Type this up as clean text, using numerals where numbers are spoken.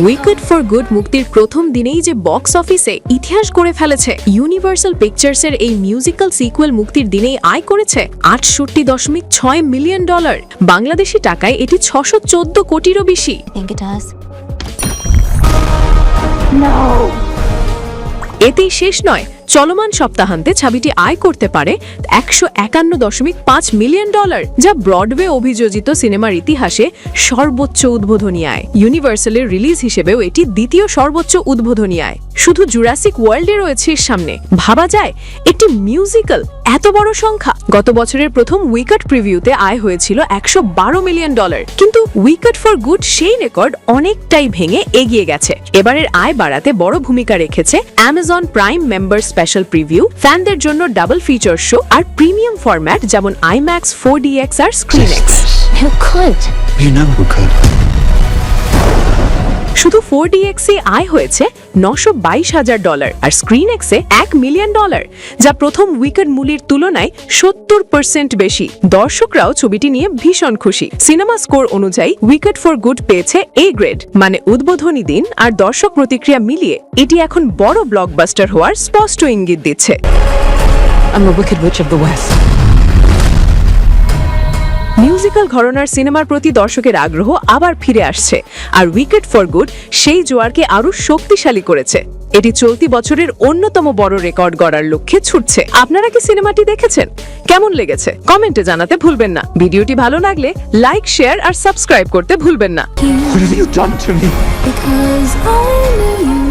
Wicked for good মুক্তির প্রথম দিনেই যে বক্স অফিসে ইতিহাস গড়ে ফেলেছে। ইউনিভার্সাল পিকচার্সের এই মিউজিক্যাল সিকুয়েল মুক্তির দিনেই আয় করেছে $68.6 মিলিয়ন। বাংলাদেশি টাকায় এটি 614 কোটিরও বেশি। এতেই শেষ নয়, চলমান সপ্তাহান্তে ছবিটি আয় করতে পারে $151.5 মিলিয়ন, যা ব্রডওয়ে অভিযোজিত সিনেমার ইতিহাসে সর্বোচ্চ উদ্বোধনী আয়। ইউনিভার্সালের রিলিজ হিসেবেও এটি দ্বিতীয় সর্বোচ্চ উদ্বোধনী আয়। শুধু জুরাসিক ওয়ার্ল্ডে রয়েছে এর সামনে। ভাবা যায় একটি মিউজিক্যাল এত বড় সংখ্যা। গত বছরের প্রথম উইকেড প্রিভিউতে আয় হয়েছিল $112 মিলিয়ন, কিন্তু উইকেড ফর গুড সেই রেকর্ড অনেকটাই ভেঙে এগিয়ে গেছে। এবারের আয় বাড়াতে বড় ভূমিকা রেখেছে Amazon Prime member special preview, ফ্যানদের জন্য ডাবল ফিচার শো আর প্রিমিয়াম ফরম্যাট যেমন IMAX, 4DX আর ScreenX। শুধু 4DX এ আয় হয়েছে $922,000 আর ScreenX এ $1 মিলিয়ন, যা প্রথম উইকেড মূল্যের তুলনায় 70% বেশি। দর্শকরাও ছবিটি নিয়ে ভীষণ খুশি। সিনেমা স্কোর অনুযায়ী উইকেড ফর গুড পেয়েছে A গ্রেড, মানে উদ্বোধনী দিন আর দর্শক প্রতিক্রিয়া মিলিয়ে এটি এখন বড় ব্লকবাস্টার হওয়ার স্পষ্ট ইঙ্গিত দিচ্ছে। মিউজিক্যাল ঘরানার সিনেমার প্রতি দর্শকের আগ্রহ আবার ফিরে আসছে, আর উইকেড ফর গুড সেই জোয়ারকে আরো শক্তিশালী করেছে। এটি চলতি বছরের অন্যতম বড় রেকর্ড গড়ার লক্ষ্যে ছুটছে। আপনারা কি সিনেমাটি দেখেছেন? কেমন লেগেছে কমেন্টে জানাতে ভুলবেন না। ভিডিওটি ভালো লাগলে লাইক, শেয়ার আর সাবস্ক্রাইব করতে ভুলবেন না। What have you done to me? Because I knew you